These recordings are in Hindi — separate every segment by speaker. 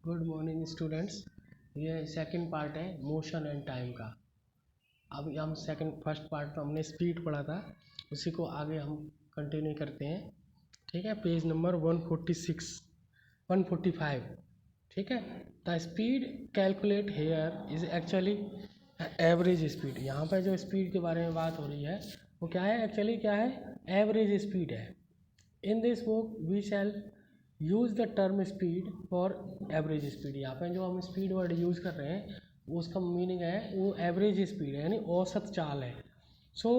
Speaker 1: Good morning students. ये सेकंड पार्ट है मोशन एंड टाइम का। अब हम फर्स्ट पार्ट तो हमने स्पीड पढ़ा था, उसी को आगे हम कंटिन्यू करते हैं। ठीक है, पेज नंबर 146 145। ठीक है, the speed calculate here is actually average speed. यहाँ पर जो स्पीड के बारे में बात हो रही है वो क्या है, एक्चुअली क्या है, एवरेज स्पीड है। In this book we shall use the term speed for average speed. यहाँ पे जो हम स्पीड वर्ड यूज़ कर रहे हैं उसका मीनिंग है वो एवरेज स्पीड है, यानी औसत चाल है। So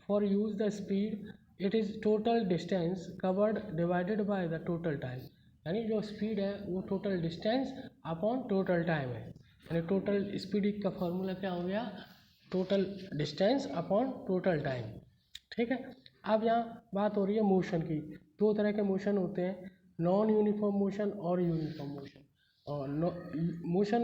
Speaker 1: for use the speed it is total distance covered divided by the total time. यानी जो स्पीड है वो total distance upon total time है। यानी टोटल स्पीड का फॉर्मूला क्या हो गया, total distance upon total time. ठीक है, अब यहाँ बात हो रही है मोशन की। दो तरह के मोशन होते हैं, नॉन यूनिफॉर्म मोशन और यूनिफॉर्म मोशन। और मोशन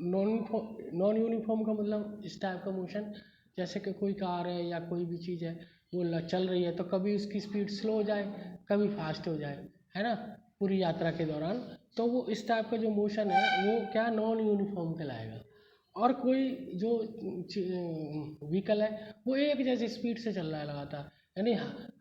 Speaker 1: नॉन यूनिफॉर्म का मतलब इस टाइप का मोशन, जैसे कि कोई कार है या कोई भी चीज़ है वो चल रही है तो कभी उसकी स्पीड स्लो हो जाए, कभी फास्ट हो जाए, है ना, पूरी यात्रा के दौरान। तो वो इस टाइप का जो मोशन है वो क्या नॉन यूनिफॉर्म कहलाएगा। और कोई जो व्हीकल है वो एक जैसी स्पीड से चल रहा है लगातार, यानी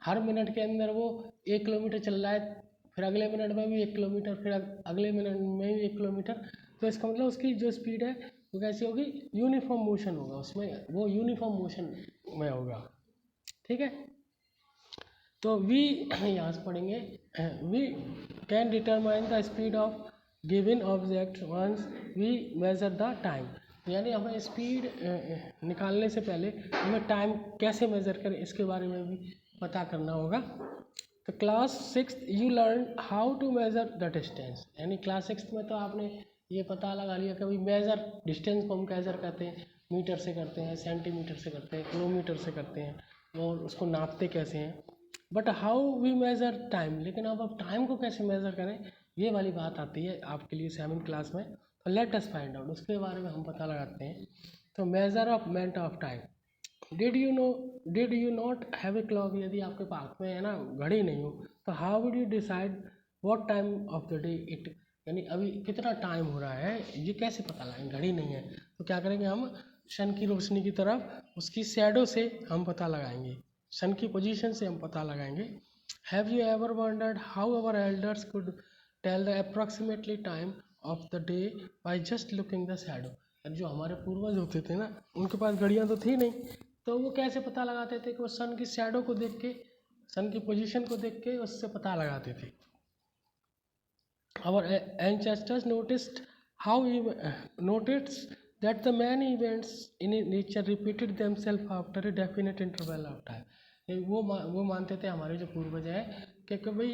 Speaker 1: हर मिनट के अंदर वो 1 किलोमीटर चल रहा है, फिर अगले मिनट में भी 1 किलोमीटर, फिर अगले मिनट में भी 1 किलोमीटर। तो इसका मतलब उसकी जो स्पीड है वो कैसी होगी, यूनिफॉर्म मोशन होगा उसमें, वो यूनिफॉर्म मोशन में होगा। ठीक है, तो वी यहाँ से पढ़ेंगे, we can determine the speed of given object once we measure the time. यानी हमें स्पीड निकालने से पहले हमें टाइम कैसे मेज़र करें इसके बारे में भी पता करना होगा। तो class 6 you learn how to measure the distance. यानी क्लास 6 में तो आपने ये पता लगा लिया कि भाई मेज़र डिस्टेंस को हम कैसे करते हैं, मीटर से करते हैं, सेंटीमीटर से करते हैं, किलोमीटर से करते हैं, और उसको नापते कैसे हैं। But how we measure time, लेकिन अब टाइम को कैसे मेज़र करें ये वाली बात आती है आपके लिए 7th क्लास में। तो लेट अस फाइंड आउट, उसके बारे में हम पता लगाते हैं। तो measurement of time, did you not have a clock. यदि आपके पास में है ना घड़ी नहीं हो तो how would you decide what time of the day it, यानी अभी कितना टाइम हो रहा है ये कैसे पता लगाएंगे, घड़ी नहीं है तो क्या करेंगे, हम सन की रोशनी की तरफ उसकी शैडो से हम पता लगाएंगे, सन की पोजीशन से हम पता लगाएंगे। Have you ever wondered how our elders could tell the approximately time of the day by just looking the shadow. जो हमारे पूर्वज होते थे ना उनके पास घड़ियाँ तो थी नहीं, तो वो कैसे पता लगाते थे कि वो सन की शैडो को देख के, सन की पोजीशन को देख के उससे पता लगाते थे। Our ancestors noticed that the many events in nature repeated themselves after a definite interval of time। वो मानते थे हमारे जो पूर्वज हैं कि भाई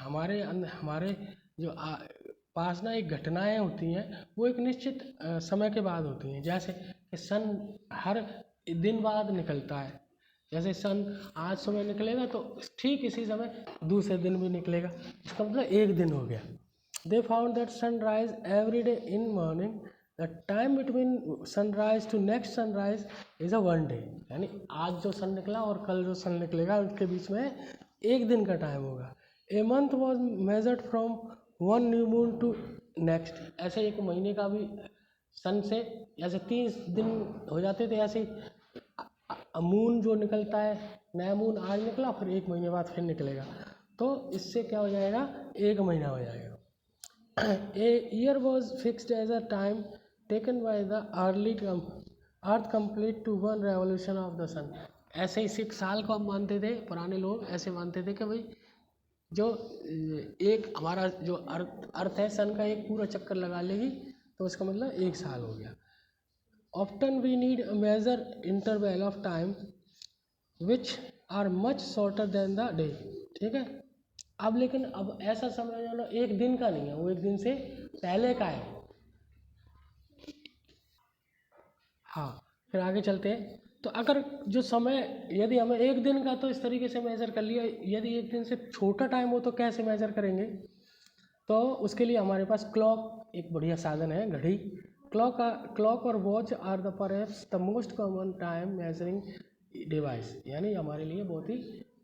Speaker 1: हमारे जो पास ना एक घटनाएं होती हैं वो एक निश्चित समय के बाद होती हैं। जैसे कि सन हर दिन बाद निकलता है, जैसे सन आज सुबह निकलेगा तो ठीक इसी समय दूसरे दिन भी निकलेगा, इसका मतलब एक दिन हो गया। They found that sunrise every day in morning, the time between sunrise to next sunrise is a 1 day। यानी आज जो सन निकला और कल जो सन निकलेगा उसके बीच में एक दिन का टाइम होगा। A month was measured from one new moon to next। ऐसे एक महीने का भी सन से जैसे 30 दिन हो जाते थे, ऐसे मून जो निकलता है, नया मून आज निकला फिर एक महीने बाद फिर निकलेगा, तो इससे क्या हो जाएगा, एक महीना हो जाएगा। A year was fixed as a time taken by the earth complete to one revolution of the sun। ऐसे ही 6 साल को हम मानते थे, पुराने लोग ऐसे मानते थे कि भाई जो एक हमारा जो अर्थ है सन का एक पूरा चक्कर लगा लेगी तो उसका मतलब 1 साल हो गया। Often we need a measure interval of time which are much shorter than the day। ठीक है, अब लेकिन अब ऐसा समझ लो एक दिन का नहीं है, वो एक दिन से पहले का है। हाँ, फिर आगे चलते हैं। तो अगर जो समय यदि हमें एक दिन का तो इस तरीके से मेज़र कर लिया, यदि एक दिन से छोटा टाइम हो तो कैसे मेज़र करेंगे, तो उसके लिए हमारे पास क्लॉक एक बढ़िया साधन है, घड़ी। क्लॉक और watch are the perhaps the most common time measuring device. यानी हमारे लिए बहुत ही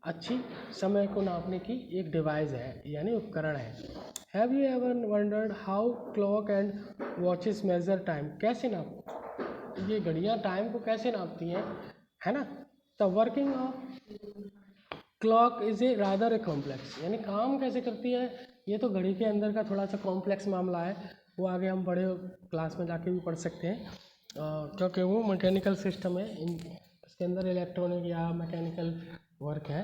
Speaker 1: अच्छी समय को नापने की एक डिवाइस है यानी उपकरण है। Have you ever wondered how clock and watches measure time? कैसे नाप ये घड़ियाँ टाइम को कैसे नापती हैं, है ना? The working of clock is a rather a complex, यानी काम कैसे करती है ये तो घड़ी के अंदर का थोड़ा सा कॉम्प्लेक्स मामला है, वो आगे हम बड़े क्लास में जाके भी पढ़ सकते हैं क्योंकि वो मैकेनिकल सिस्टम है, इसके अंदर इलेक्ट्रॉनिक या मैकेनिकल वर्क है।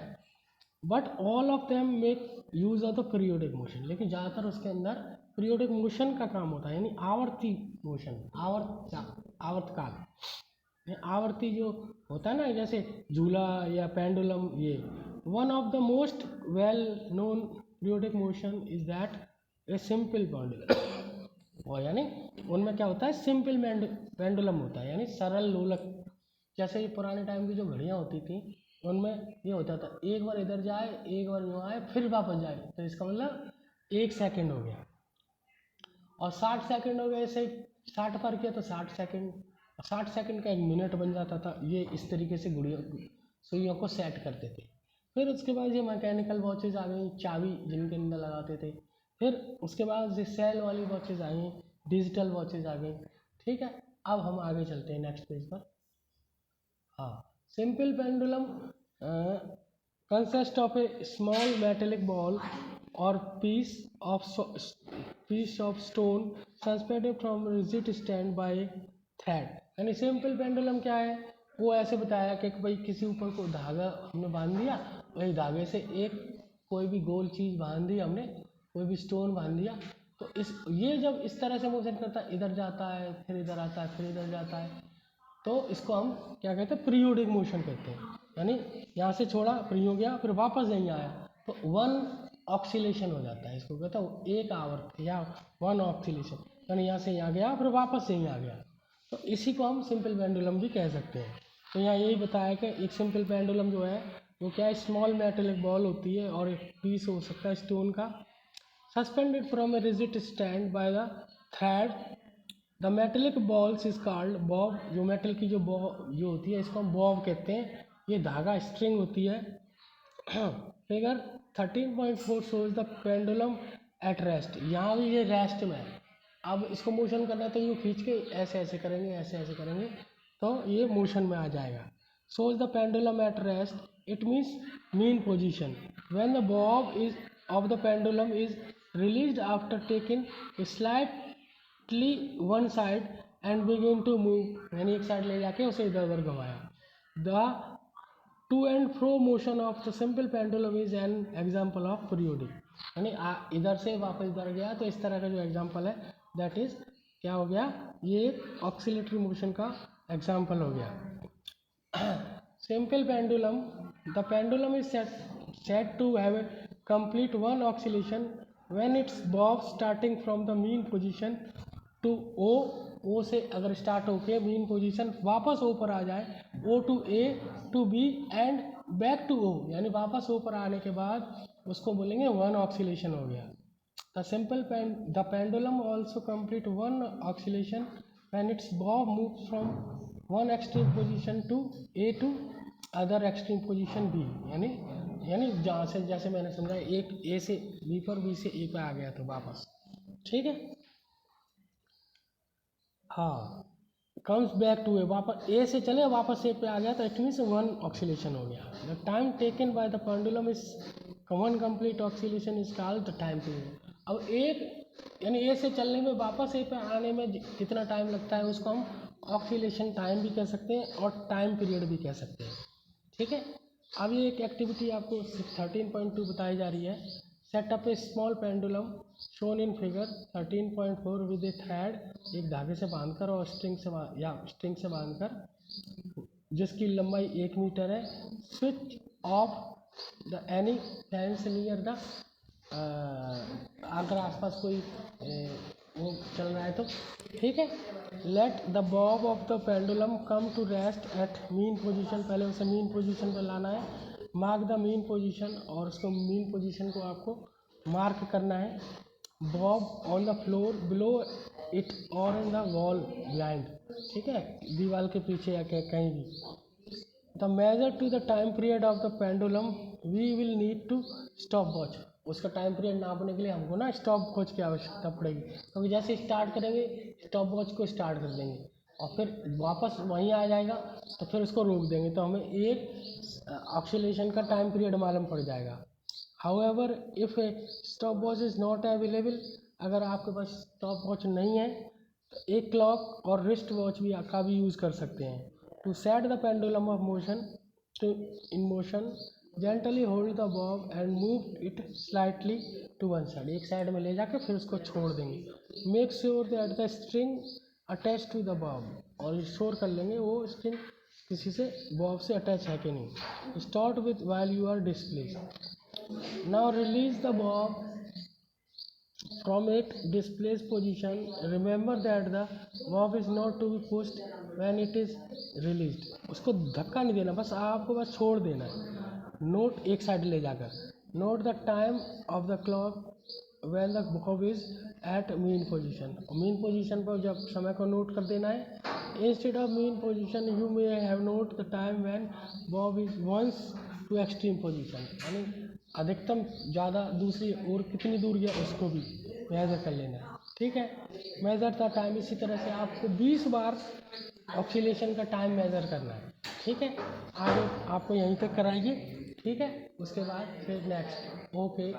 Speaker 1: But all of them make use of the periodic motion, लेकिन ज़्यादातर उसके अंदर पीरियोडिक मोशन का काम होता है, यानी आवर्ती मोशन, आवर्तकाल आवर्ती जो होता है ना, जैसे झूला या पेंडुलम। ये one of the most well known periodic motion is that a simple pendulum, और यानी उनमें क्या होता है, सिंपल पेंडुलम होता है, यानी सरल लोलक। जैसे ये पुराने टाइम की जो घड़ियाँ होती थी उनमें ये होता था एक बार इधर जाए एक बार यूँ आए फिर वापस जाए, तो इसका मतलब 1 सेकंड हो गया। और 60 सेकंड हो गए, ऐसे 60 पर किया तो 60 सेकंड, 60 सेकंड का 1 मिनट बन जाता था। ये इस तरीके से गुड़ियों सुइयों को सेट करते थे। फिर उसके बाद ये मैकेनिकल वॉचेज आ गई, चाबी जिनके अंदर लगाते थे। फिर उसके बाद ये सेल वाली वॉचेज आई, डिजिटल वॉचेज आ गई। ठीक है, अब हम आगे चलते हैं नेक्स्ट पेज पर। हाँ, simple pendulum consist of A small metallic ball और piece of stone suspended from rigid stand by thread। यानी सिंपल पेंडुलम क्या है, वो ऐसे बताया कि भाई किसी ऊपर को धागा हमने बांध दिया, वही धागे से एक कोई भी गोल चीज़ बांध दी हमने, कोई भी स्टोन बांध दिया, तो ये जब इस तरह से मोशन करता है, इधर जाता है फिर इधर आता है फिर इधर जाता है, तो इसको हम क्या कहते हैं, पीरियोडिक मोशन कहते हैं। यानी यहाँ से छोड़ा फिर यूँ गया फिर वापस यहीं आया, तो वन ऑक्सीलेशन हो जाता है, इसको कहते हैं एक आवर्त या वन ऑक्सीलेशन, यानी यहाँ से यहाँ गया फिर वापस यहीं आ गया, तो इसी को हम सिंपल पेंडुलम भी कह सकते हैं। तो यहाँ यही बताया कि एक सिंपल पेंडुलम जो है वो क्या है, स्मॉल मेटेलिक बॉल होती है और एक पीस हो सकता है स्टोन का, suspended from a rigid stand by the thread. The metallic balls is called Bob, जो मेटल की जो होती है इसको हम बॉब कहते हैं। ये धागा स्ट्रिंग होती है। Figure 13.4 shows the pendulum at rest, यहाँ भी ये रेस्ट में है। अब इसको मोशन करना है तो यूँ खींच के ऐसे ऐसे करेंगे, ऐसे ऐसे करेंगे तो ये मोशन में आ जाएगा। Shows the pendulum at rest, it means mean position, when the bob is of the pendulum is released after taking slightly one side and begin to move, यानी एक साइड ले जाके उसे इधर उधर घुमाया। The to and fro motion of the simple pendulum is an example of periodic, यानी इधर से वापस इधर गया, तो इस तरह का जो एग्जाम्पल है दैट इज क्या हो गया, ये ऑक्सीलेटरी मोशन का एग्जाम्पल हो गया। Simple pendulum, the pendulum is said to have a complete one oscillation when its bob starting from the mean position to O से अगर स्टार्ट होके मीन पोजीशन वापस O पर आ जाए, O to A to B and back to O, यानी वापस O पर आने के बाद उसको बोलेंगे वन ऑक्सीलेशन हो गया। The pendulum also complete one oscillation when its bob move from one extreme position to A to other extreme position B, यानी जहाँ से जैसे मैंने समझा एक A से B पर, B से A पर आ गया तो वापस, ठीक है। हाँ, कम्स बैक टू ए, वापस ए से चले वापस ए पे आ गया तो इट मीन्स वन ऑक्सीलेशन हो गया। The time taken by the pendulum is one complete oscillation is called the time period. अब एक यानी ए से चलने में वापस ए पे आने में कितना टाइम लगता है उसको हम ऑक्सीलेशन टाइम भी कह सकते हैं और टाइम पीरियड भी कह सकते हैं, ठीक है। अब ये एक एक्टिविटी आपको 13.2 बताई जा रही है। Set up A small pendulum shown in figure 13.4 with A thread, एक धागे से बांधकर और स्ट्रिंग से बांधकर जिसकी लंबाई 1 मीटर है। Switch off the any fans near the, अगर आसपास कोई वो चल रहा है तो ठीक है। Let the bob of the pendulum come to rest at mean position, पहले उसे मीन पोजीशन पर लाना है। मार्क द मीन पोजीशन, और उसको मीन पोजीशन को आपको मार्क करना है। Bob on the floor below it और इन द वॉल बिहाइंड, ठीक है, दीवार के पीछे या कहीं भी। The measure to the time period of the pendulum we will need to stopwatch. उसका टाइम पीरियड नापने के लिए हमको ना स्टॉप वॉच की आवश्यकता पड़ेगी, क्योंकि जैसे स्टार्ट करेंगे स्टॉप वॉच को स्टार्ट कर देंगे और फिर वापस वहीं आ जाएगा, तो फिर उसको रोक देंगे तो हमें एक ऑक्सीलेशन का टाइम पीरियड मालूम पड़ जाएगा। However if A stop watch is not available, अगर आपके पास स्टॉप वॉच नहीं है तो एक क्लॉक और रिस्ट वॉच भी का भी यूज़ कर सकते हैं। To set the pendulum of motion to in motion, gently hold the bob and move it slightly to one side. एक साइड में ले जाकर फिर उसको छोड़ देंगे। Make sure that the string attach to the bob, और श्योर कर लेंगे वो स्ट्रिंग किसी से बॉब से अटैच है कि नहीं। Start with while you are displace. Now release the bob from its displaced position. Remember that the bob is not to be pushed when it is released. उसको धक्का नहीं देना, बस आपको बस छोड़ देना है। नोट एक साइड ले जाकर। Note the time of the clock when the bob is at mean position. Mean position पर जब समय को नोट कर देना है। Instead of mean position you may have note the time when bob is once to extreme position, यानी अधिकतम ज़्यादा दूसरी और कितनी दूर गया उसको भी मेज़र कर लेना है। ठीक है, मेज़र द टाइम, इसी तरह से आपको 20 बार ऑक्सीलेशन का टाइम मेज़र करना है। ठीक है, आगे आपको यहीं तक कराइए। ठीक है, उसके बाद फिर नेक्स्ट। ओके।